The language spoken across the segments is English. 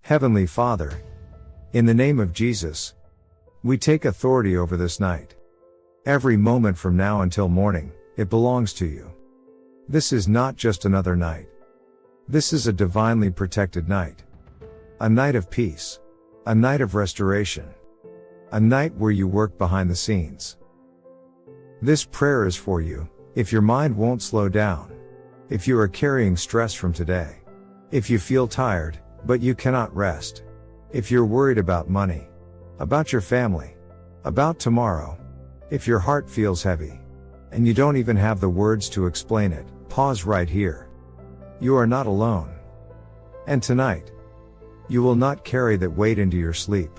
Heavenly Father, in the name of Jesus, we take authority over this night. Every moment from now until morning, it belongs to you. This is not just another night. This is a divinely protected night. A night of peace. A night of restoration. A night where you work behind the scenes. This prayer is for you, if your mind won't slow down. If you are carrying stress from today. If you feel tired, but you cannot rest. If you're worried about money. About your family. About tomorrow. If your heart feels heavy. And you don't even have the words to explain it, pause right here. You are not alone. And tonight, you will not carry that weight into your sleep.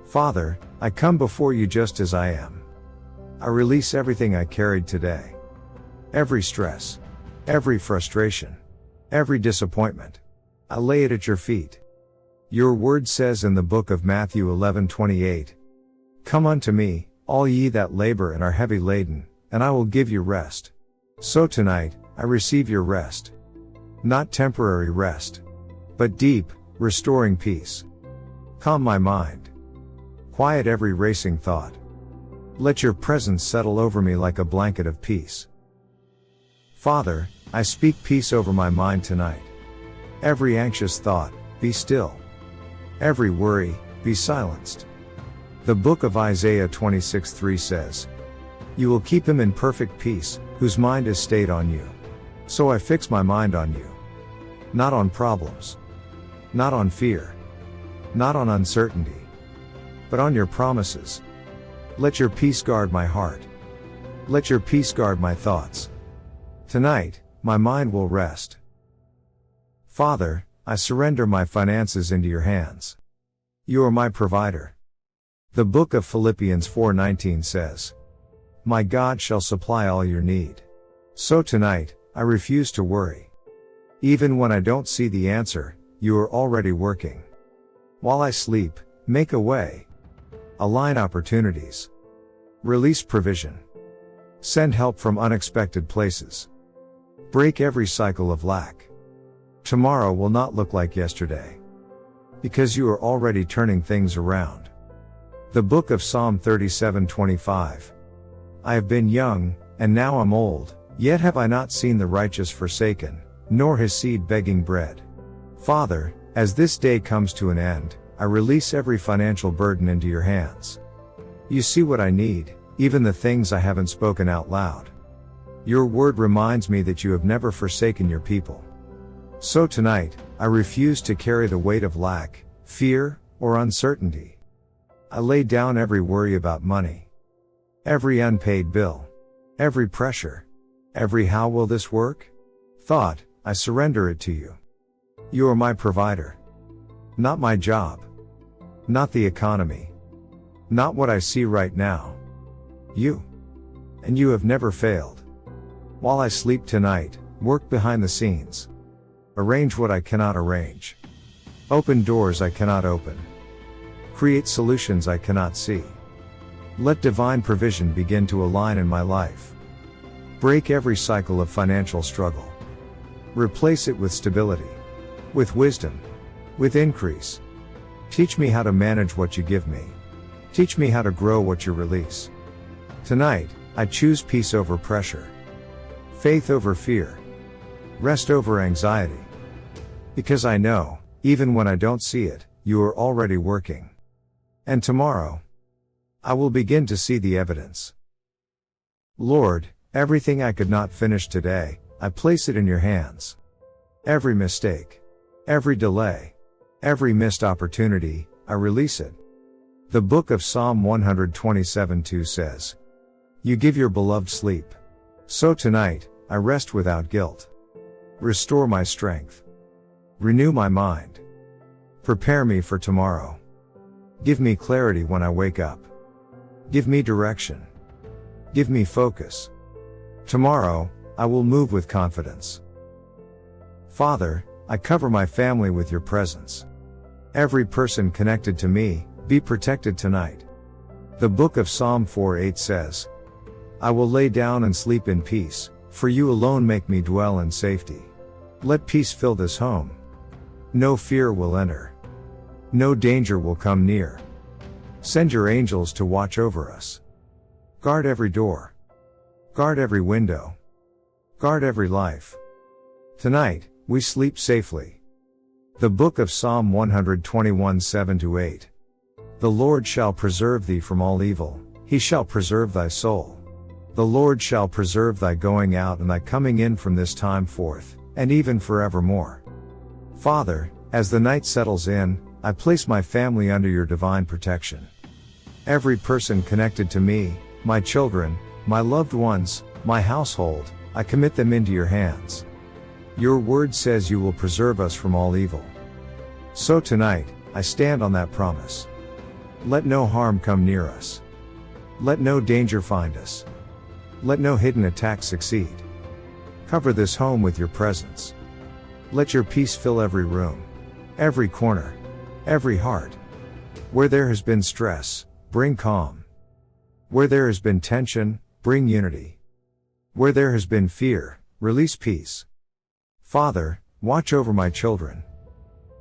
Father, I come before you just as I am. I release everything I carried today. Every stress. Every frustration. Every disappointment. I lay it at your feet. Your word says in the book of Matthew 11:28, "Come unto me, all ye that labor and are heavy laden, and I will give you rest." So tonight, I receive your rest. Not temporary rest, but deep, restoring peace. Calm my mind. Quiet every racing thought. Let your presence settle over me like a blanket of peace. Father, I speak peace over my mind tonight. Every anxious thought, be still. Every worry, be silenced. The book of Isaiah 26:3 says, "You will keep him in perfect peace, whose mind is stayed on you." So I fix my mind on you. Not on problems. Not on fear. Not on uncertainty. But on your promises. Let your peace guard my heart. Let your peace guard my thoughts. Tonight, my mind will rest. Father, I surrender my finances into your hands. You are my provider. The book of Philippians 4:19 says, "My God shall supply all your need." So tonight, I refuse to worry. Even when I don't see the answer, you are already working. While I sleep, make a way. Align opportunities. Release provision. Send help from unexpected places. Break every cycle of lack. Tomorrow will not look like yesterday. Because you are already turning things around. The book of Psalm 37:25. I have been young, and now I'm old, yet have I not seen the righteous forsaken, nor his seed begging bread. Father, as this day comes to an end, I release every financial burden into your hands. You see what I need, even the things I haven't spoken out loud. Your word reminds me that you have never forsaken your people. So tonight, I refuse to carry the weight of lack, fear, or uncertainty. I lay down every worry about money. Every unpaid bill. Every pressure. Every "how will this work?" thought, I surrender it to you. You are my provider. Not my job. Not the economy. Not what I see right now. You. And you have never failed. While I sleep tonight, work behind the scenes. Arrange what I cannot arrange. Open doors I cannot open. Create solutions I cannot see. Let divine provision begin to align in my life. Break every cycle of financial struggle. Replace it with stability. With wisdom. With increase. Teach me how to manage what you give me. Teach me how to grow what you release. Tonight, I choose peace over pressure. Faith over fear. Rest over anxiety. Because I know, even when I don't see it, you are already working. And tomorrow, I will begin to see the evidence. Lord, everything I could not finish today, I place it in your hands. Every mistake. Every delay. Every missed opportunity, I release it. The book of Psalm 127:2 says, "You give your beloved sleep." So tonight, I rest without guilt. Restore my strength. Renew my mind. Prepare me for tomorrow. Give me clarity when I wake up. Give me direction. Give me focus. Tomorrow, I will move with confidence. Father, I cover my family with your presence. Every person connected to me, be protected tonight. The book of Psalm 4:8 says, "I will lay down and sleep in peace, for you alone make me dwell in safety." Let peace fill this home. No fear will enter. No danger will come near. Send your angels to watch over us. Guard every door. Guard every window. Guard every life. Tonight, we sleep safely. The book of Psalm 121 7-8. The Lord shall preserve thee from all evil, he shall preserve thy soul. The Lord shall preserve thy going out and thy coming in from this time forth, and even forevermore. Father, as the night settles in, I place my family under your divine protection. Every person connected to me, my children, my loved ones, my household, I commit them into your hands. Your word says you will preserve us from all evil. So tonight, I stand on that promise. Let no harm come near us. Let no danger find us. Let no hidden attack succeed. Cover this home with your presence. Let your peace fill every room, every corner, every heart. Where there has been stress, bring calm. Where there has been tension, bring unity. Where there has been fear, release peace. Father, watch over my children.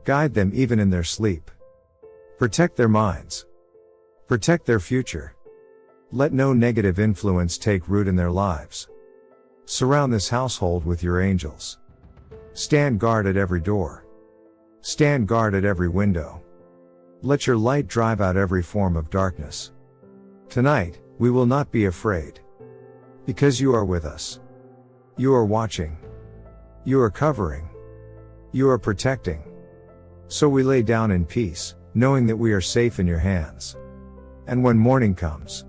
Guide them even in their sleep. Protect their minds. Protect their future. Let no negative influence take root in their lives. Surround this household with your angels. Stand guard at every door. Stand guard at every window. Let your light drive out every form of darkness. Tonight, we will not be afraid. Because you are with us. You are watching. You are covering. You are protecting. So we lay down in peace, knowing that we are safe in your hands. And when morning comes,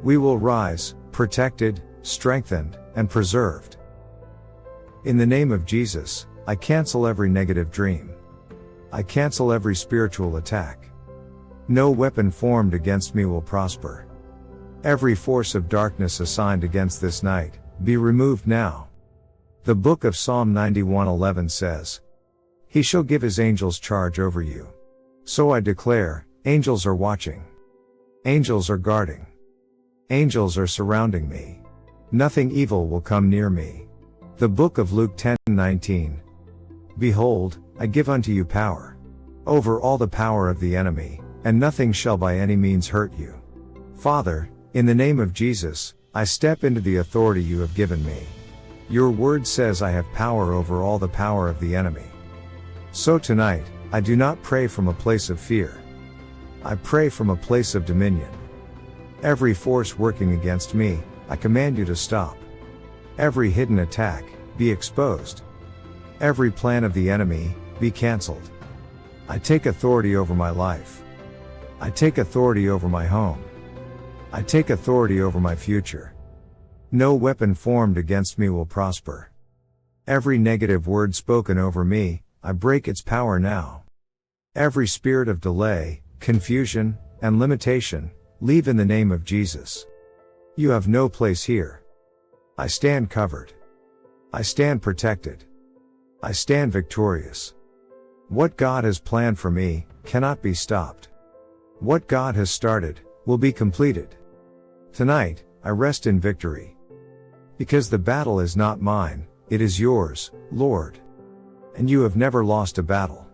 we will rise, protected, strengthened, and preserved. In the name of Jesus, I cancel every negative dream. I cancel every spiritual attack. No weapon formed against me will prosper. Every force of darkness assigned against this night, be removed now. The book of Psalm 91:11 says, He shall give his angels charge over you. So I declare, angels are watching. Angels are guarding. Angels are surrounding me. Nothing evil will come near me. The book of Luke 10:19. Behold, I give unto you power over all the power of the enemy, and nothing shall by any means hurt you. Father, in the name of Jesus, I step into the authority you have given me. Your word says I have power over all the power of the enemy. So tonight, I do not pray from a place of fear. I pray from a place of dominion. Every force working against me, I command you to stop. Every hidden attack, be exposed. Every plan of the enemy, be cancelled. I take authority over my life. I take authority over my home. I take authority over my future. No weapon formed against me will prosper. Every negative word spoken over me, I break its power now. Every spirit of delay, confusion, and limitation, leave in the name of Jesus. You have no place here. I stand covered. I stand protected. I stand victorious. What God has planned for me, cannot be stopped. What God has started, will be completed. Tonight, I rest in victory. Because the battle is not mine, it is yours, Lord. And you have never lost a battle.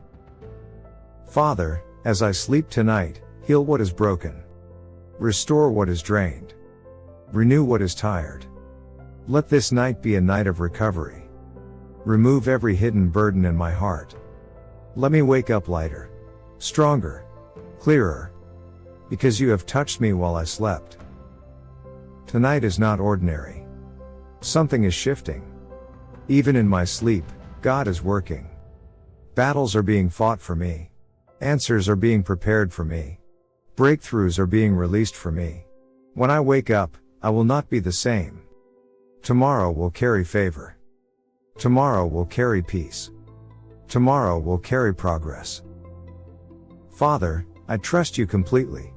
Father, as I sleep tonight, heal what is broken. Restore what is drained. Renew what is tired. Let this night be a night of recovery. Remove every hidden burden in my heart. Let me wake up lighter, stronger, clearer. Because you have touched me while I slept. Tonight is not ordinary. Something is shifting. Even in my sleep, God is working. Battles are being fought for me. Answers are being prepared for me. Breakthroughs are being released for me. When I wake up, I will not be the same. Tomorrow will carry favor. Tomorrow will carry peace. Tomorrow will carry progress. Father, I trust you completely.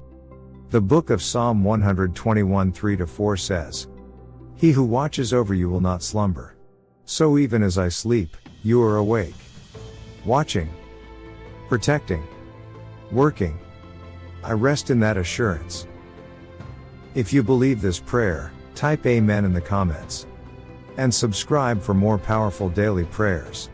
The book of Psalm 121 3-4 says, He who watches over you will not slumber. So even as I sleep, you are awake. Watching. Protecting. Working. I rest in that assurance. If you believe this prayer, type Amen in the comments. And subscribe for more powerful daily prayers.